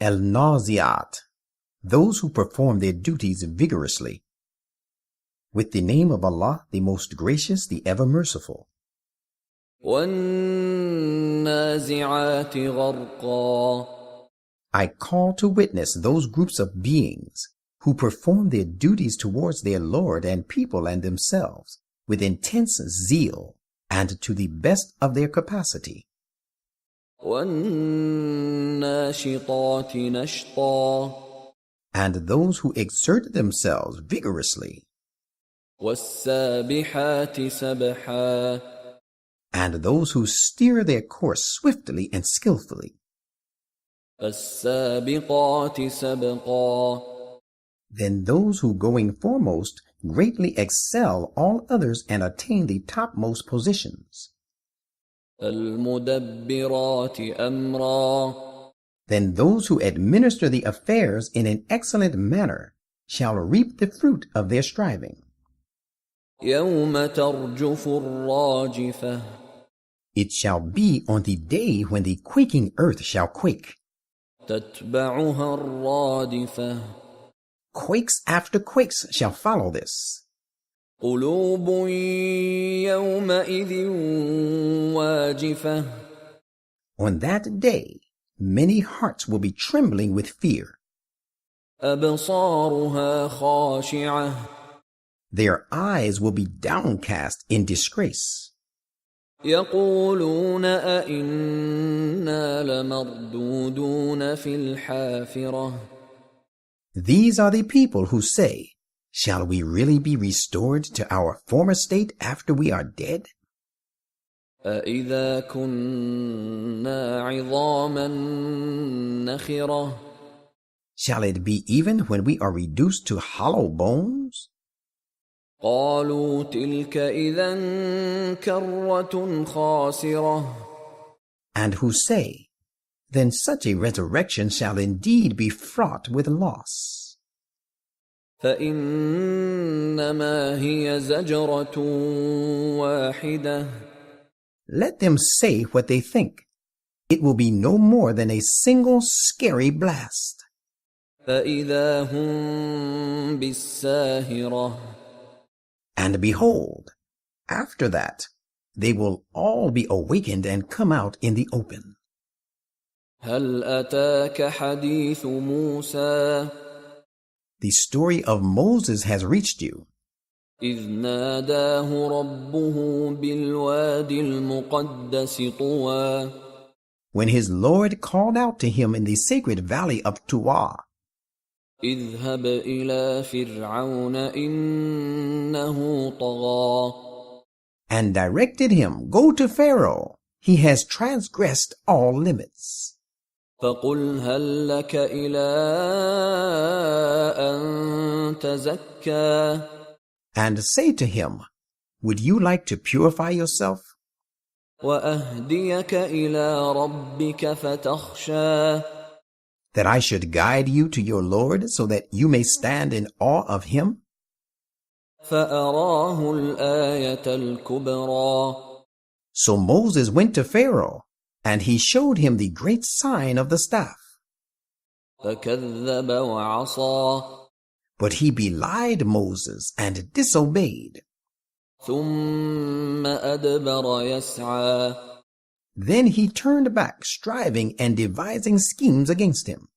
al-nazi'at, those who perform their duties vigorously. With the name of Allah, the most gracious, the ever merciful. وَالنَّازِعَاتِ غَرْقًا. I call to witness those groups of beings who perform their duties towards their Lord and people and themselves with intense zeal and to the best of their capacity. وَالنَّاشِطَاتِ نَشْطًا. And those who exert themselves vigorously. وَالسَّابِحَاتِ سَبْحًا. And those who steer their course swiftly and skillfully. فَالسَّابِقَاتِ سَبْقًا. Then those who going foremost greatly excel all others and attain the topmost positions. فَالْمُدَبِّرَاتِ أَمْرًا. Then those who administer the affairs in an excellent manner shall reap the fruit of their striving. يَوْمَ تَرْجُفُ الرَّاجِفَةُ. It shall be on the day when the quaking earth shall quake. تَتْبَعُهَا الرَّادِفَةُ. Quakes after quakes shall follow this. قُلُوبٌ يَوْمَئِذٍ وَاجِفَةٌ. On that day, many hearts will be trembling with fear. أَبْصَارُهَا خَاشِعَةٌ. Their eyes will be downcast in disgrace. يَقُولُونَ أَإِنَّا لَمَرْدُودُونَ فِي الْحَافِرَةِ. These are the people who say, shall we really be restored to our former state after we are dead? أَإِذَا كُنَّا عِظَامًا نَخِرَةً. Shall it be even when we are reduced to hollow bones? قَالُوا تِلْكَ إِذًا كَرَّةٌ خَاسِرَةٌ. And who say, then such a resurrection shall indeed be fraught with loss. فَإِنَّمَا هِيَ زَجْرَةٌ وَاحِدَةٌ. Let them say what they think. It will be no more than a single scary blast. فَإِذَا هُمْ بِالسَّاهِرَةِ. And behold, after that, they will all be awakened and come out in the open. هَلْ أَتَاكَ حَدِيثُ مُوسَى. The story of Moses has reached you. إِذْ نَادَاهُ رَبُّهُ بِالْوَادِ الْمُقَدَّسِ طُوًى. When his Lord called out to him in the sacred valley of Tuwa, اذْهَبْ إِلَى فِرْعَوْنَ إِنَّهُ طَغَى. and directed him, go to Pharaoh. He has transgressed all limits. فَقُلْ هَلْ لَكَ إِلَىٰ أَن تَزَكَّىٰ. And say to him, would you like to purify yourself? وَأَهْدِيَكَ إِلَىٰ رَبِّكَ فَتَخْشَىٰ. That I should guide you to your Lord so that you may stand in awe of him? فَأَرَاهُ الْآيَةَ الْكُبْرَىٰ. So Moses went to Pharaoh, and he showed him the great sign of the staff. فَكَذَّبَ وَعَصَىٰ. But he belied Moses and disobeyed. ثُمَّ أَدْبَرَ يَسْعَىٰ. Then he turned back, striving and devising schemes against him.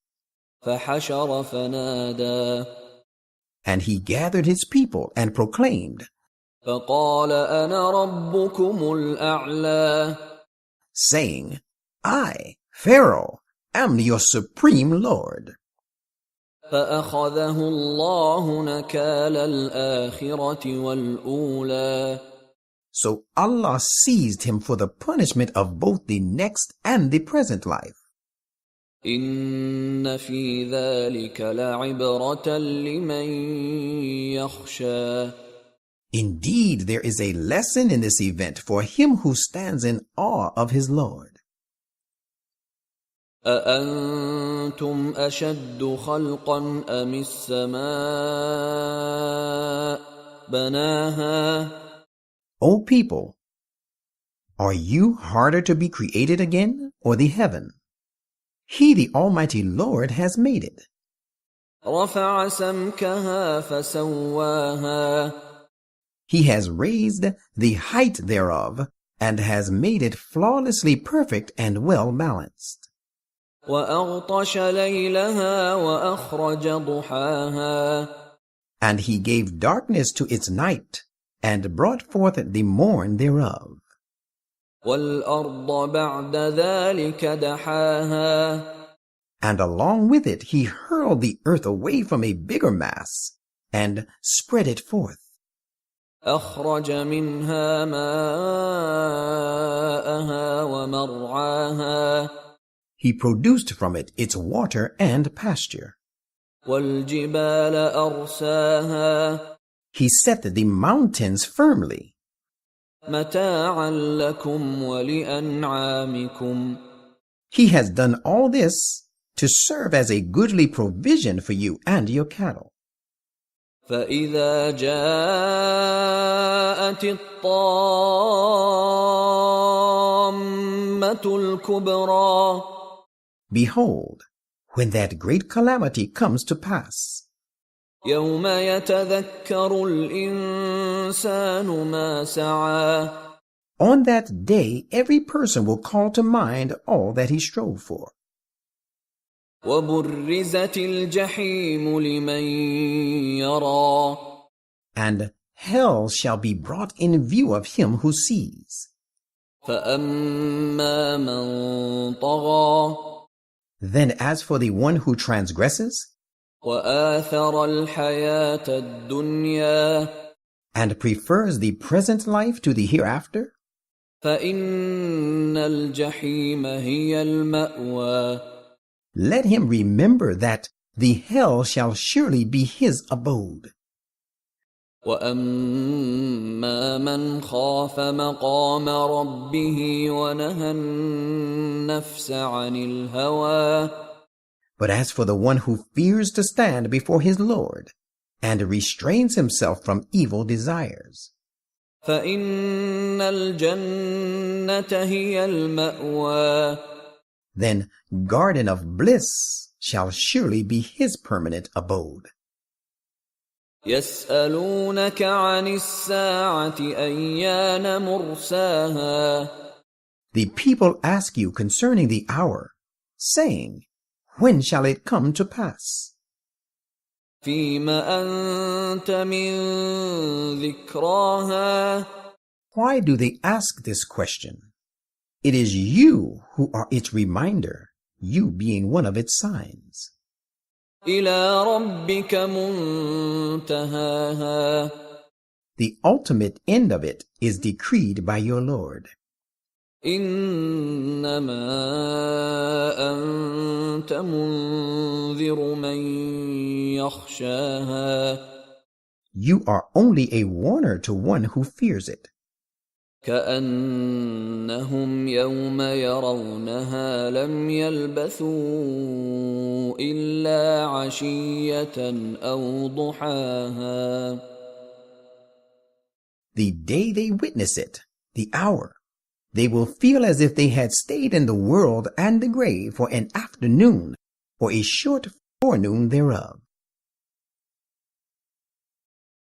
فَحَشَرَ فَنَادَىٰ. And he gathered his people and proclaimed, فَقَالَ أَنَا رَبُّكُمُ الْأَعْلَىٰ. saying, I, Pharaoh, am your supreme Lord. فَأَخَذَهُ اللَّهُ نَكَالَ الْآخِرَةِ وَالْأُولَىٰ. So Allah seized him for the punishment of both the next and the present life. إِنَّ فِي ذَلِكَ لَعِبْرَةً لِمَن يَخْشَىٰ. Indeed, there is a lesson in this event for him who stands in awe of his Lord. أَأَنتُمْ أَشَدُّ خَلْقًا أَمِ السَّمَاءُ بَنَاهَا. O people, are you harder to be created again, or the heaven? He, the Almighty Lord, has made it. رفع سمكها فسواها He has raised the height thereof, and has made it flawlessly perfect and well balanced. وأغطش ليلها وأخرج ضحاها And he gave darkness to its night, and brought forth the morn thereof. والأرض بعد ذلك دحاها And along with it he hurled the earth away from a bigger mass, and spread it forth. أخرج منها ماءها ومرعاها He produced from it its water and pasture. والجبال أرساها He set the mountains firmly. متاعا لكم ولأنعامكم He has done all this to serve as a goodly provision for you and your cattle. فإذا جاءت الطامة الكبرى Behold, when that great calamity comes to pass, يوم يتذكر الإنسان ما سعى on that day every person will call to mind all that he strove for. وبرزت الجحيم لمن يرى And hell shall be brought in view of him who sees. فأما من طغى Then as for the one who transgresses, وآثر الحياة الدنيا and prefers the present life to the hereafter, فإن الجحيم هي المأوى let him remember that the hell shall surely be his abode. وأما من خاف مقام ربه ونهى النفس عن الهوى But as for the one who fears to stand before his Lord, and restrains himself from evil desires, فإن الجنة هي المأوى then garden of bliss shall surely be his permanent abode. يسألونك عن الساعة أيان مرساها The people ask you concerning the hour, saying, when shall it come to pass? فيم أنت من ذكراها Why do they ask this question? It is you who are its reminder, you being one of its signs. إلى ربك منتهاها The ultimate end of it is decreed by your Lord. إنما أنت منذر من يخشاها You are only a warner to one who fears it. كأنهم يوم يرونها لم يلبثوا إلا عشية أو ضحاها The day they witness it, the hour, they will feel as if they had stayed in the world and the grave for an afternoon or a short forenoon thereof.